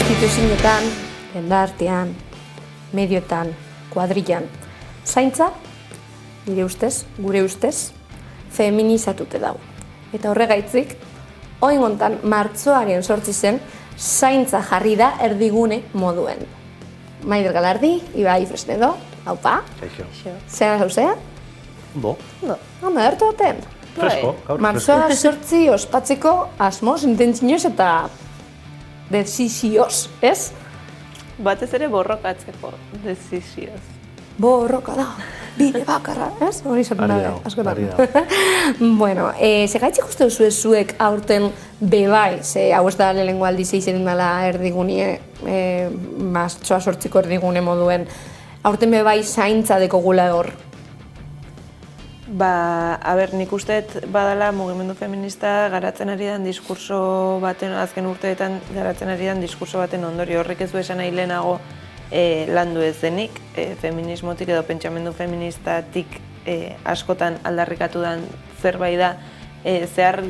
instituzioetan, jendartean, medioetan, kuadrillan, zaintza, nire ustez, gure ustez, feminizatute dago. Eta horregaitzik, oin hontan martxoaren 8 zen, zaintza jarri da erdigune moduen. Maider Galardi, Ibai Fresnedo, haupa. Kaixo. Zera zauzea? Bo. Ondo, ertu baten. Fresko, gaur fresko. Martxoa 8 ospatzeko asmoz, intentzinoz eta desizioz, ez? Batez ere borrokatzeko desizioz. Borroka da, bide bakarra, ez? Hori zaten da, askotan. Bueno, segaitzik uste duzu zuek aurten bebai, ze hau ez da lehenengo aldiz eizen dela erdigunie, martxoa 8ko erdigune moduen, aurten bebai zaintza dekogula hor. Nik usteet badala mugimendu feminista garatzen ari den diskurso baten, azken urteetan garatzen ari den diskurso baten ondorio. Horrek ez du esan nahi lehenago landu ez denik, feminismotik edo pentsamendu feministatik askotan aldarrikatu den zerbait da zehar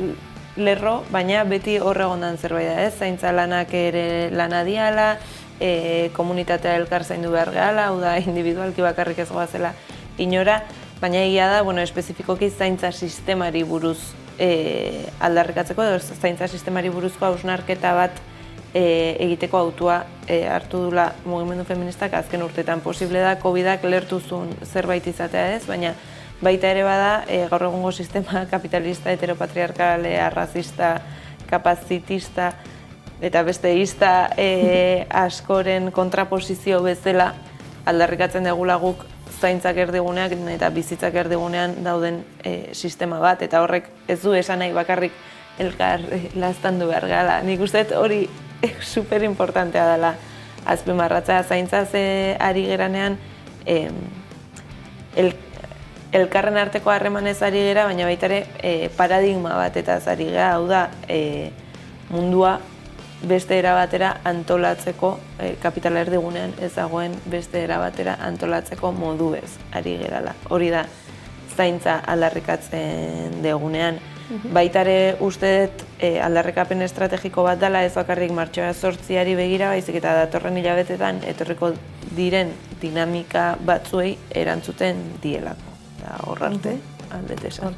lerro, baina beti horregon den zerbait da, ez? Zaintza lanak ere lana diala, komunitatea elkar zaindu behar gehala, hau da individualki bakarrik ez goazela inora, baina egia da, espezifikoki zaintza sistemari buruz aldarrikatzeko, edo zaintza sistemari buruzko hausnarketa bat egiteko autua hartu dula mugimendu feministak azken urteetan. Posible da, COVID-ak lertu zuen zerbait izatea ez, baina baita ere bada, gaur egungo sistema kapitalista, heteropatriarkale, arrazista, kapazitista, eta beste ista askoren kontraposizio bezala aldarrikatzen degula guk zaintzak erdiguneak eta bizitzak erdigunean dauden sistema bat, eta horrek ez du esan nahi bakarrik elkar laztandu behar gala. Nik usteet hori super importantea dela azpimarratzea. Zaintzaz ari geranean elkarren arteko harremanez ari gera, baina baita ere paradigma bat eta ari gera, hau da mundua beste era batera antolatzeko, kapitala erdigunean ez dagoen beste era batera antolatzeko modu ez ari gerala. Hori da zaintza aldarrikatzen degunean. Baitare uste dut aldarrikapen estrategiko bat dela ez bakarrik martxoa 8ari begira, baizik eta datorren hilabetetan etorriko diren dinamika batzuei erantzuten dielako. Hor arte, aldete esan.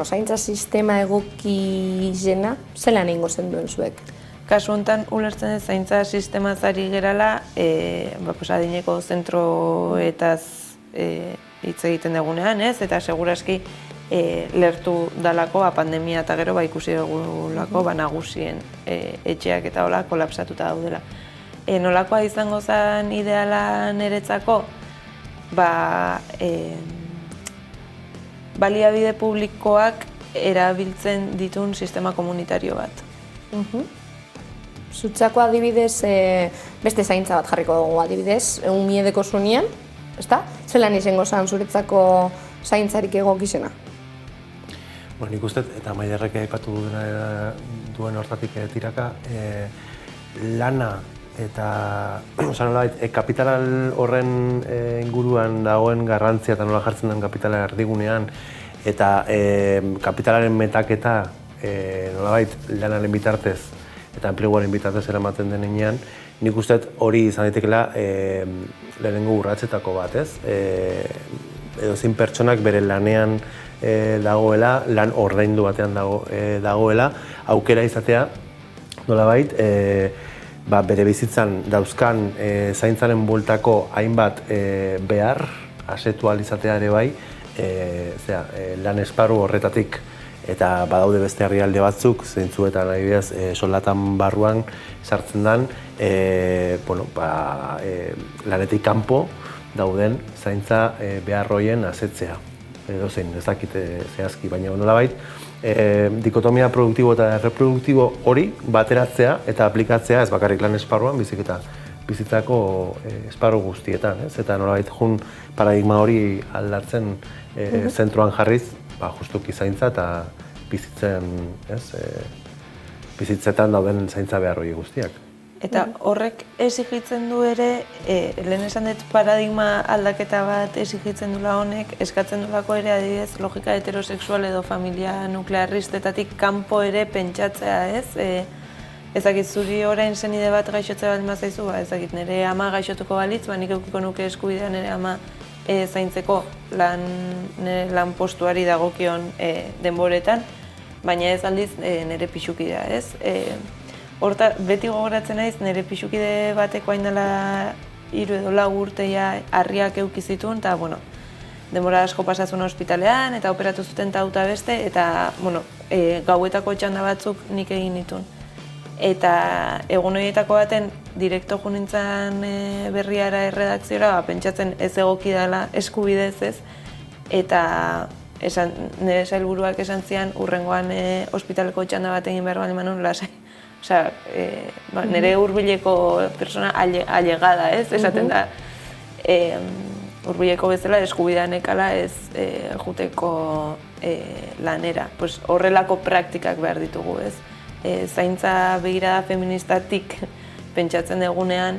Zaintza sistema egoki zena, zelan egingo zen duen zuek? Kasu honetan, ulertzen ez zaintza sistemaz ari gerala, adineko zentroetaz hitz egiten dugunean, ez? Eta seguraski lertu dalako, pandemia eta gero ikusi dugulako nagusien etxeak eta hola kolapsatuta daudela. Nolakoa izango zen ideala niretzako? Baliabide publikoak erabiltzen ditun sistema komunitario bat. Zutzako adibidez, beste zaintza bat jarriko dugu adibidez, miedeko zunean, ezta? Zelan izango zen zuretzako zaintzarik egokizena? Nik uste, eta Maiderrek aipatu duen hortatik tiraka, lana eta kapital horren inguruan dagoen garrantzia eta nola jartzen den kapitala erdigunean eta kapitalaren metaketa nolabait lanaren bitartez eta enpleguaren bitartez eramaten denean, nik uste hori izan daitekeela lehenengo urratsetako bat, ez? Edozein pertsonak bere lanean dagoela, lan ordaindu batean dagoela, aukera izatea nolabait bere bizitzan dauzkan zaintzaren bueltako hainbat behar asetu ahal izatea ere bai, lan esparru horretatik eta badaude beste herrialde batzuk, zeintzuetan adibidez soldatan barruan sartzen den lanetik kanpo dauden zaintza behar horien asetzea. Edozein, ez dakit zehazki, baina nolabait dikotomia produktibo eta reproduktibo hori bateratzea eta aplikatzea ez bakarrik lan esparruan, bizik eta bizitzako esparru guztietan, ez? Eta nolabait jun paradigma hori aldatzen zentroan jarriz, justuki zaintza eta bizitzetan dauden zaintza behar hori guztiak. Eta horrek exigitzen du ere, lehen esan dut paradigma aldaketa bat exigitzen dula honek, eskatzen dulako ere adibidez logika heterosexual edo familia nuklearristetatik kanpo ere pentsatzea ez, ezakit zuri orain senide bat gaixotzea baldin bazaizu, ezakit nire ama gaixotuko balitz, nik edukiko nuke eskubidea nire ama zaintzeko lan postuari dagokion denboretan, baina ez aldiz nire pixukidea, ez? Horta, beti gogoratzen naiz, nire pixukide bateko hain dela 3 edo 4 urteia harriak eukizitun, eta, bueno, denbora asko pasazun ospitalean, eta operatu zuten tauta beste, eta, bueno, gauetako txanda batzuk nik egin nitun. Eta egun horietako baten, direkto jo nintzen berriara erredakziora, pentsatzen ez egoki dela eskubidez ez, eta nire sailburuak esan zian, urrengoan ospitaleko txanda bat egin behar bali manun lasai. Osea, nire hurbileko persona allegada, ez? Esaten da, hurbileko bezala eskubidean ekala ez juteko lanera. Horrelako praktikak behar ditugu, ez? Zaintza begirada feministatik pentsatzen dugunean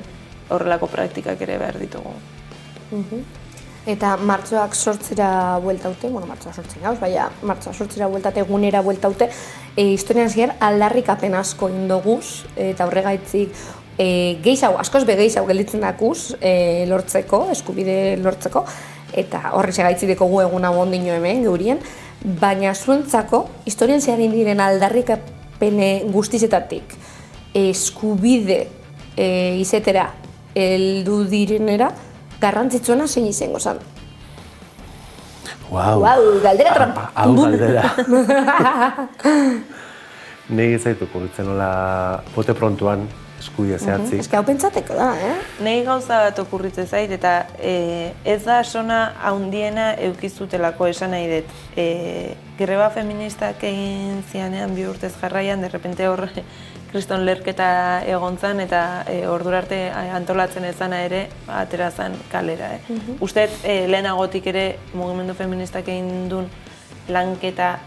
horrelako praktikak ere behar ditugu. Eta martxoak 8-ra bueltaute, martxoak 8 gauz, baina martxoak 8-ra bueltate, egunera bueltaute, historian ziar aldarrikapen asko indoguz, eta horregaitzik gehiago, askoz begeizago gelditzen dakuz lortzeko, eskubide lortzeko, eta horri segaitzik dekogu egun hau ondino hemen, geurien, baina zuentzako, historian ziar indiren aldarrikapen guztizetatik, eskubide izetera heldu direnera, garrantzitsuena zein izango zen. Wow, galdera trampa. Hau galdera. Negi zaitu kurritzen nola bote prontuan eskubide zehatzik. Ez que hau pentsateko da, Negi gauza bat okurritzen zait, eta ez da sona handiena eukizutelako esan nahi dut. Greba feministak egin zianean 2 urtez jarraian, derrepente hor kriston lerketa egon zan, eta ordura arte antolatzen ezana ere atera zan kalera. Uste lehenagotik ere mugimendu feministak egin duen lanketa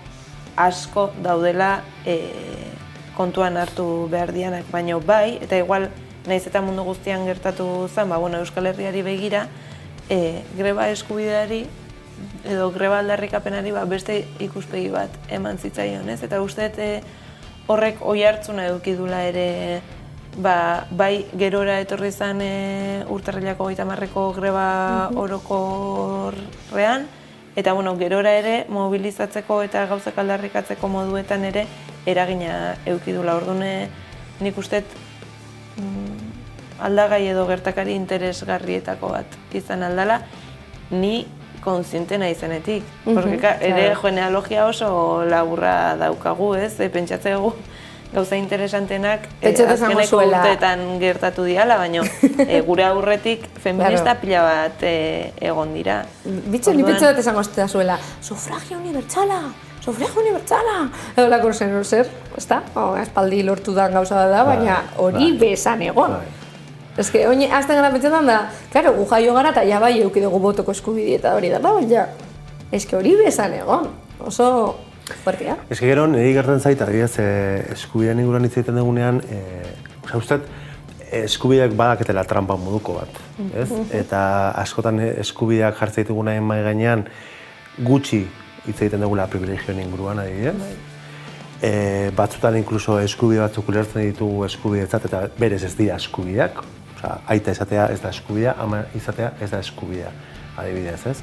asko daudela kontuan hartu behar dianak, baina bai, eta igual nahiz eta mundu guztian gertatu zen, Euskal Herriari begira, greba eskubideari edo greba aldarrikapenari beste ikuspegi bat eman zitzaion, ez? Eta uste horrek oihartzuna edukidula ere bai gerora etorri zen urtarrilako 30-ko greba orokorrean, eta gerora ere mobilizatzeko eta gauzak aldarrikatzeko moduetan ere eragina edukidula. Orduan nik uste aldagai edo gertakari interesgarrietako bat izan aldala, ni kontziente naizenetik. Ere genealogia oso laburra daukagu, ez? Pentsatzegu gauza interesantenak azkeneko urteetan gertatu diala, baina gure aurretik feminista pila bat egon dira. Bitxe, ni pentsa dut esango zeta zuela, sufragio unibertsala! Edo lako zer, ezta? Espaldi lortu dan gauza da, baina hori bezan egon. Ez que, azten gara pentsetan da, klaro, gu jaio gara eta ja bai eukidugu botoko eskubide eta hori da, baina ez que hori bezan egon, oso fuertea. Ez que gero, niri gertzen zait, adibidez, eskubidean inguruan hitz egiten dugunean, uste, eskubideak badaketela trampa moduko bat, ez? Eta askotan eskubideak jartzen ditugunaen mai gainean gutxi hitz egiten dugula privilegioen inguruan, adibidez. Batzutan inkluso eskubide batzuk ulertzen ditugu eskubidetzat eta berez ez dira eskubideak. Aita izatea ez da eskubidea, ama izatea ez da eskubidea, adibidez, ez?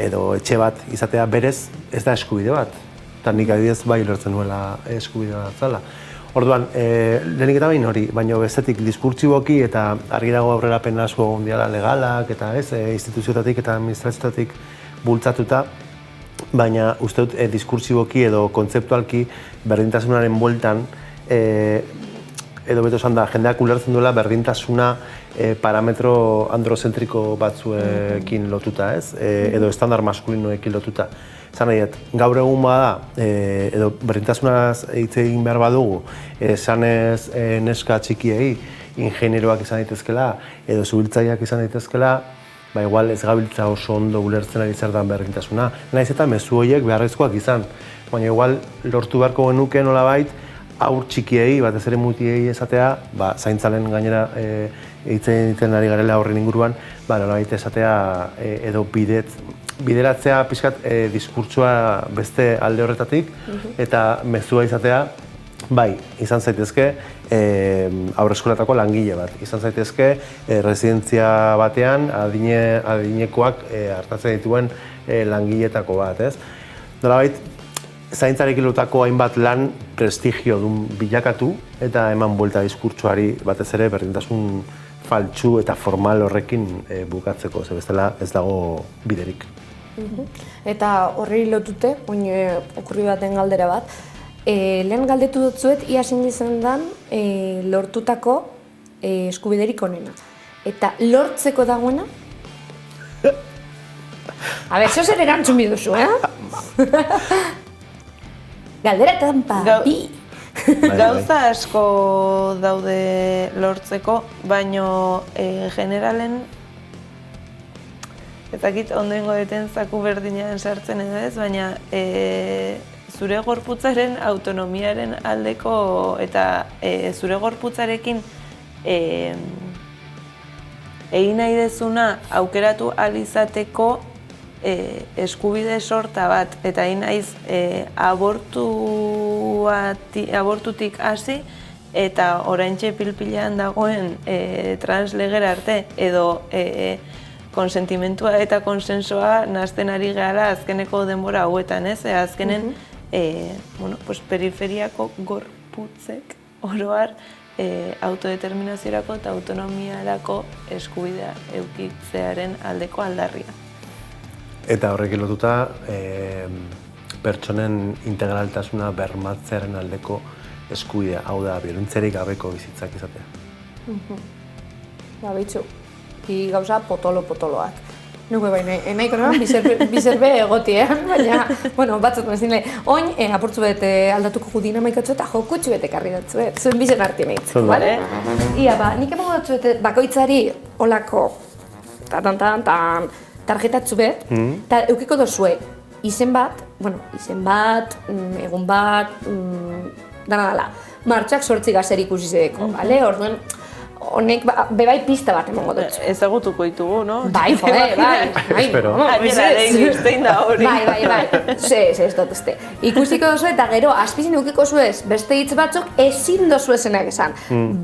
Edo etxe bat izatea berez ez da eskubide bat. Eta nik adibidez bai ulertzen nuela eskubide bat zala. Orduan, lehenik eta bain hori, baina bestetik diskurtsiboki eta argi dago aurrerapen asko mundiala legalak eta ez, instituzioetatik eta administrazioetatik bultzatuta, baina uste dut diskursiboki edo kontzeptualki berdintasunaren bueltan edo beto esan da, jendeak ulertzen duela berdintasuna parametro androzentriko batzuekin lotuta, ez? Edo estandar maskulinoekin lotuta. Zan nahi, gaur egun bada, edo berdintasunaz hitz egin behar badugu, esanez neska txikiei ingenieroak izan daitezkela, edo zubiltzaileak izan daitezkela, igual ez gabiltza oso ondo ulertzen ari zer dan berdintasuna. Naiz eta mezu horiek beharrezkoak izan, baina igual lortu beharko genuke nolabait, haur txikiei, batez ere mutiei esatea, zaintzalen gainera egiten ari garela horren inguruan, nolabait esatea edo bideratzea pixkat diskurtsoa beste alde horretatik, eta mezua izatea Bai, izan zaitezke haurreskolatako langile bat. Izan zaitezke residentzia batean adinekoak hartatzen dituen langiletako bat, ez? Nolabait, zaintzarekin lotutako hainbat lan prestigio dun bilakatu eta eman buelta diskurtsoari batez ere berdintasun faltsu eta formal horrekin bukatzeko, ze bestela ez dago biderik. Eta horri lotute, okurri baten galdera bat, lehen galdetu dutzuet, ia zein izan dan lortutako eskubiderik onena. Eta lortzeko dagoena? A ber, zer erantzun biduzu, Galdera tanpa, bi! Gauza asko daude lortzeko, baino generalen ez dakit ondoengo deten zaku berdinean sartzen edo ez, baina zure gorputzaren autonomiaren aldeko eta zure gorputzarekin egin nahi dezuna aukeratu ahal izateko eskubide sorta bat, eta egin naiz abortutik hasi eta oraintxe pilpilean dagoen translegera arte edo konsentimentua eta konsensoa nazten ari gara azkeneko denbora hauetan, ez? Azkenen periferiako gorputzek oroar autodeterminaziorako eta autonomiarako eskubidea eukitzearen aldeko aldarria. Eta horrekin lotuta, pertsonen integraltasuna bermatzearen aldeko eskubidea, hau da, biolentziarik gabeko bizitzak izatea. Bitxu, bi gauza potolo-potoloak. Nuke baina, nahiko noan, bizerbe egotian, baina, batzut mazin lehi. Oin, apurtzu bete aldatuko gu dinamaikatzu eta jokutxu bete karri datzu, zuen bizen arti mehitzu, bale? Ia, nik emango datzu bete bakoitzari olako, tarjetatzu bet, eta eukiko dozue izen bat, egun bat, dana, martxak 8 gazer ikusi zedeko, bale? Orduen, honek bebai pista bat emango dut. Ezagutuko ditugu, no? Bai, bai. Espero. Gainera egin da hori. Bai. Ez dut uste. Ikusiko dozu eta gero, azpizin eukiko zuez, beste hitz batzuk ezin dozu esenak esan.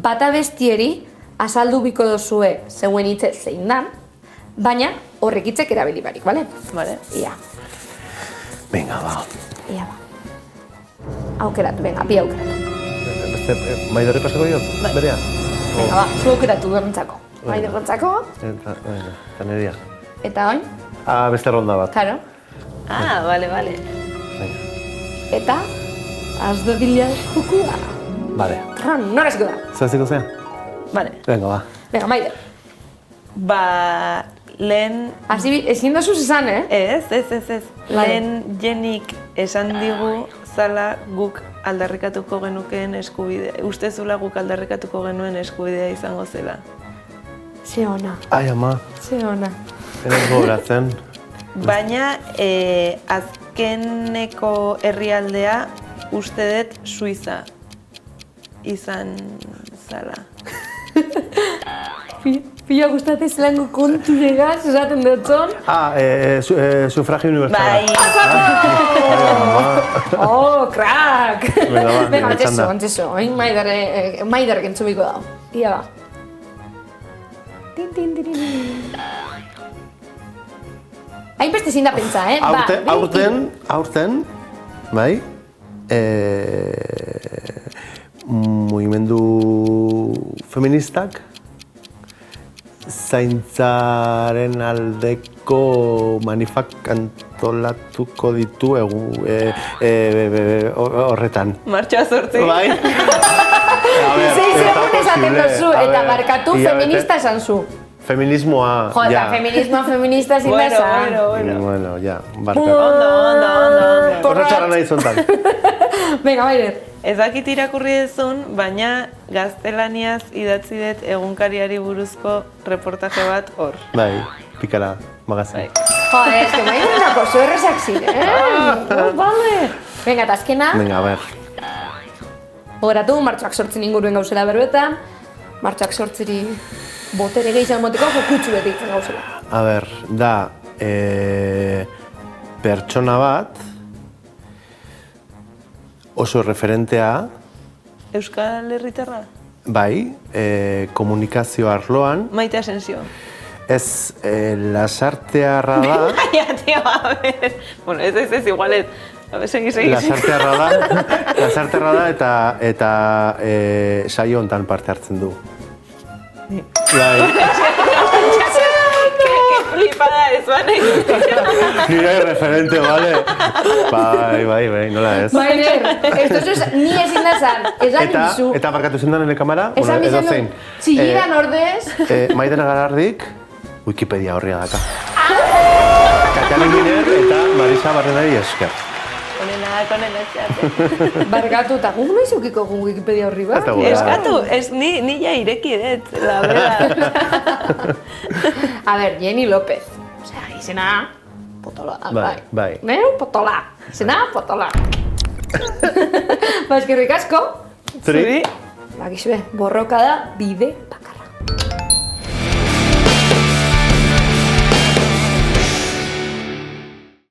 Bata bestieri, azaldu biko dozue zeuen hitze zein dan, baina horrek hitzek erabili barik, bale? Bale. Ia. Venga, ba. Ia, ba. Aukeratu, venga, bi aukeratu. Beste, Maiderri pasako diot? Berea? Venga, ba, zu aukeratu berantzako. Maider gontzako. Eta nirea. Eta oin? Beste ronda bat. Karo. Bale. Eta, azdo dila jokua. Bale. Nora ziko da? Zaziko zea? Bale. Venga, ba. Venga, Maider. Lehen... Ezin dozuz esan, Ez. Lehen jenik esan digu zala guk aldarrikatuko genukeen eskubidea. Uste zula guk aldarrikatuko genuen eskubidea izango zela. Ze ona. Ai, ama. Ze ona. Eren gogoratzen. Baina azkeneko herrialdea uste dut Suiza izan zala. Pila gustatzen zelango konturegaz, esaten dutzon. Sufragio universala. Bai! Oh, crack! Venga, ontzeso. Oin Maider gentzubiko dago. Ia ba. Hain beste zin da pentsa, Aurten, bai, mugimendu feministak zaintzaren aldeko manifak antolatuko ditu horretan. Martxoa 8. Bai? Sei segun esaten duzu, eta markatu feminista esan zu. Feminismoa, jo, eta feminismoa feminista zin da esan. Bueno, ja, markatu. Ondo. Horretxarra nahi zontan. Venga, Maider. Ez dakit irakurri dezun, baina gaztelaniaz idatzi dut egunkariari buruzko reportaje bat hor. Bai, Pikara magazin. Joder, ez que Maider nako zu errezak ziren, Vale. Venga, eta azkena. Venga, a ver. Horatu, martxoak 8 inguruen gauzela berbetan. Martxoak 8 botere gehiago moteko jokutsu beti itzen gauzela. A ber, da, pertsona bat, oso referentea, Euskal Herritarra? Bai, komunikazio arloan, Maite Asensio. ez lasartearra da, Ja, tío, a ver. Bueno, ez, igual ez. A ver, segi. lasartearra da eta saio hontan parte hartzen du. Bai, Flipada ez, bane? nire referente, bale? Bai, nola ez. Bainer, esto es ni ezin da zan, esan dizu. Eta barkatu zendan nire kamara, Esan edo bizan zein. txillidan ordez. Maiten Galardik, Wikipedia horria daka. Katalin ginen eta Marisa Barrenari esker. Onena etxeate. Barkatu, eta guk noiz eukiko gu Wikipedia horri bat? Eta gura. Eskatu, ez ni ja ireki dut, la verdad. A ver, Jenny López. Osea, izena, potola. Bai. Neu, potola. Izena, potola. Ba, eskerrik asko. Zuri? Bakizue, borroka da bide bakarra.